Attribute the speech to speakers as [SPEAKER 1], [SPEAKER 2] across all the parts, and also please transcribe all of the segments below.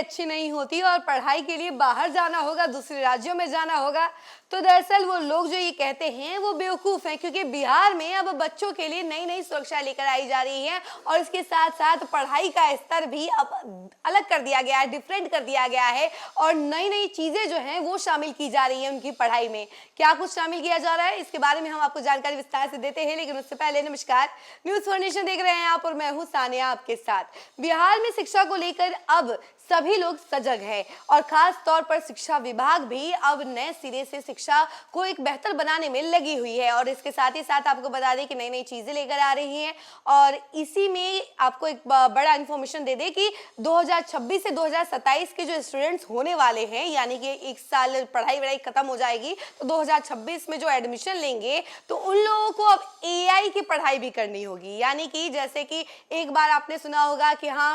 [SPEAKER 1] अच्छी नहीं होती और पढ़ाई के लिए बाहर जाना होगा, दूसरे राज्यों में जाना होगा, तो दरअसल वो लोग जो ये कहते हैं वो बेवकूफ़ हैं, क्योंकि बिहार में अब बच्चों के लिए नई नई सुरक्षा लेकर आई जा रही है और इसके साथ साथ पढ़ाई का स्तर भी अब अलग कर दिया गया है, डिफरेंट कर दिया गया है और नई नई चीज़ें जो हैं वो शामिल की जा रही हैं उनकी पढ़ाई में। क्या कुछ शामिल किया जा रहा है, इसके बारे में हम आपको जानकारी विस्तार से देते हैं, लेकिन उससे पहले नमस्कार, न्यूज़ फॉर नेशन देख रहे हैं आप और मैं हूँ सानिया आपके साथ। बिहार में शिक्षा को लेकर अब सभी लोग सजग हैं और खास तौर पर शिक्षा विभाग भी अब नए सिरे से शिक्षा को एक बेहतर बनाने में लगी हुई है और इसके साथ ही साथ आपको बता दें कि नई नई चीजें लेकर आ रही हैं और इसी में आपको एक बड़ा इन्फॉर्मेशन दे दें कि 2026 से 2027 के जो स्टूडेंट्स होने वाले हैं, यानी कि एक साल पढ़ाई खत्म हो जाएगी, तो 2026 में जो एडमिशन लेंगे तो उन लोगों को अब AI की पढ़ाई भी करनी होगी। यानी कि जैसे कि एक बार आपने सुना होगा कि हाँ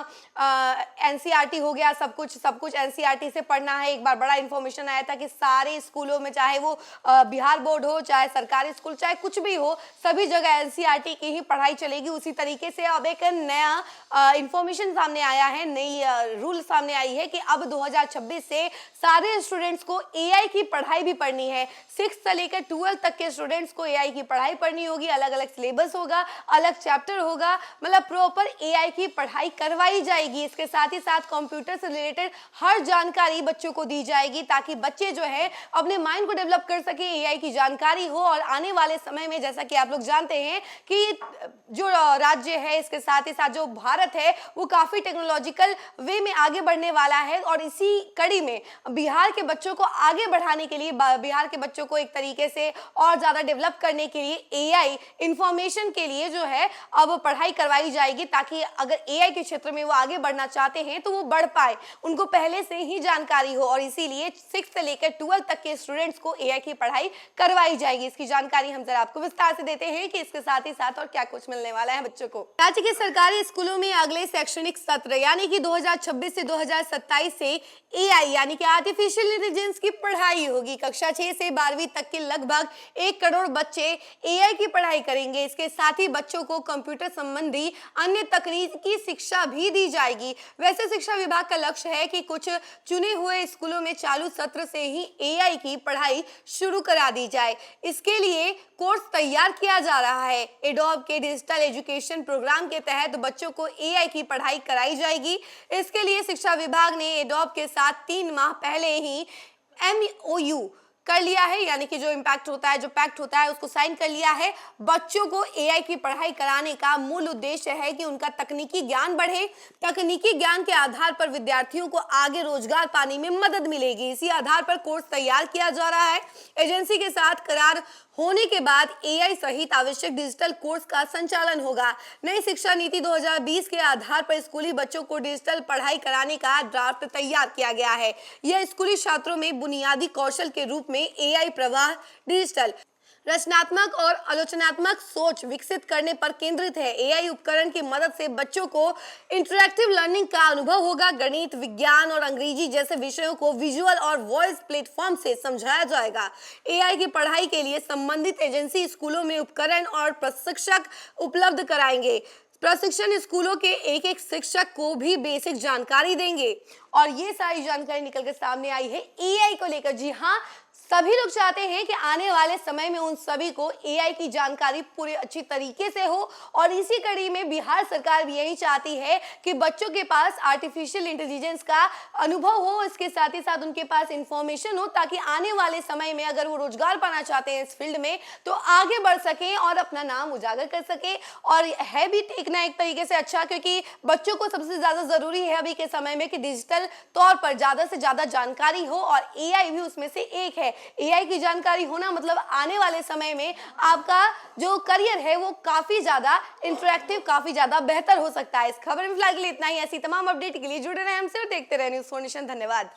[SPEAKER 1] NCERT हो गया, सब कुछ NCERT से पढ़ना है। एक बार बड़ा इन्फॉर्मेशन आया था कि सारे स्कूलों में, चाहे वो बिहार बोर्ड हो, चाहे सरकारी स्कूल, चाहे कुछ भी हो, सभी जगह NCERT की ही पढ़ाई चलेगी। उसी तरीके से अब एक नया इन्फॉर्मेशन सामने आया है, नई रूल सामने आई है कि अब 2026 से सारे स्टूडेंट्स को AI की पढ़ाई भी पढ़नी है। 6 से लेकर 12 तक के स्टूडेंट्स को AI की पढ़ाई पढ़नी होगी, अलग अलग सिलेबस होगा, अलग चैप्टर होगा, मतलब प्रॉपर AI की पढ़ाई करवाई जाएगी। इसके साथ ही साथ कंप्यूटर से रिलेटेड हर जानकारी बच्चों को दी जाएगी ताकि बच्चे जो है अपने माइंड को डेवलप कर सके, AI की जानकारी हो और आने वाले समय में, जैसा कि आप लोग जानते हैं कि जो राज्य है, इसके साथ ही साथ जो भारत है, वो काफी टेक्नोलॉजिकल वे में आगे बढ़ने वाला है और इसी कड़ी में बिहार के बच्चों को आगे बढ़ाने के लिए, बिहार के बच्चों को एक तरीके से और ज्यादा डेवलप करने के लिए AI इंफॉर्मेशन के लिए जो है अब पढ़ाई करवाई जाएगी ताकि अगर AI के क्षेत्र में वो आगे बढ़ना चाहते हैं तो वो बढ़ पाए, उनको पहले से ही जानकारी हो और इसीलिए 6 से लेकर 12 तक के स्टूडेंट्स को AI की पढ़ाई करवाई जाएगी। इसकी जानकारी हम जरा आपको विस्तार से देते हैं कि इसके साथ ही साथ और क्या कुछ मिलने वाला है बच्चों को। राज्य के सरकारी स्कूलों में अगले शैक्षणिक सत्र यानी कि 2026 से 2027 से AI यानी कि आर्टिफिशियल इंटेलिजेंस की पढ़ाई होगी। कक्षा 6 से 12वीं तक के लगभग 1 करोड़ बच्चे AI की पढ़ाई करेंगे। इसके साथ ही बच्चों को कंप्यूटर संबंधी अन्य तकनीकी शिक्षा भी दी जाएगी। वैसे शिक्षा विभाग का लक्ष्य है कि कुछ चुने हुए स्कूलों में चालू सत्र से ही AI की पढ़ाई शुरू करा दी जाए। इसके लिए कोर्स तैयार किया जा रहा है। एडोब के डिजिटल एजुकेशन प्रोग्राम के तहत बच्चों को AI की पढ़ाई कराई जाएगी। इसके लिए शिक्षा विभाग ने एडोब के साथ 3 माह पहले ही MOU कर लिया है, यानी कि जो पैक्ट होता है उसको साइन कर लिया है। बच्चों को AI की पढ़ाई कराने का मूल उद्देश्य है कि उनका तकनीकी ज्ञान बढ़े। तकनीकी ज्ञान के आधार पर विद्यार्थियों को आगे रोजगार पाने में मदद मिलेगी। इसी आधार पर कोर्स तैयार किया जा रहा है। एजेंसी के साथ करार होने के बाद AI सहित आवश्यक डिजिटल कोर्स का संचालन होगा। नई शिक्षा नीति 2020 के आधार पर स्कूली बच्चों को डिजिटल पढ़ाई कराने का ड्राफ्ट तैयार किया गया है। यह स्कूली छात्रों में बुनियादी कौशल के रूप में AI प्रवाह, डिजिटल रचनात्मक और आलोचनात्मक सोच विकसित करने पर केंद्रित है। AI उपकरण की मदद से बच्चों को इंटरैक्टिव लर्निंग का अनुभव होगा। गणित, विज्ञान और अंग्रेजी जैसे विषयों को विजुअल और वॉइस प्लेटफॉर्म से समझाया जाएगा। AI की पढ़ाई के लिए संबंधित एजेंसी स्कूलों में उपकरण और प्रशिक्षक उपलब्ध कराएंगे। प्रशिक्षण स्कूलों के एक शिक्षक को भी बेसिक जानकारी देंगे और ये सारी जानकारी निकल कर सामने आई है AI को लेकर। जी हाँ, सभी लोग चाहते हैं कि आने वाले समय में उन सभी को AI की जानकारी पूरी अच्छी तरीके से हो और इसी कड़ी में बिहार सरकार भी यही चाहती है कि बच्चों के पास आर्टिफिशियल इंटेलिजेंस का अनुभव हो, इसके साथ ही साथ उनके पास इंफॉर्मेशन हो ताकि आने वाले समय में अगर वो रोजगार पाना चाहते हैं इस फील्ड में तो आगे बढ़ सके और अपना नाम उजागर कर सके। और है भी देखना एक तरीके से अच्छा, क्योंकि बच्चों को सबसे ज्यादा जरूरी है अभी के समय में कि डिजिटल तौर पर ज्यादा से ज्यादा जानकारी हो और AI भी उसमें से एक है। AI की जानकारी होना मतलब आने वाले समय में आपका जो करियर है वो काफी ज्यादा इंटरैक्टिव, काफी ज्यादा बेहतर हो सकता है। इस खबर में फिलहाल के लिए इतना ही। ऐसी तमाम अपडेट के लिए जुड़े रहें हमसे और देखते रहें न्यूज़ फॉर नेशन। धन्यवाद।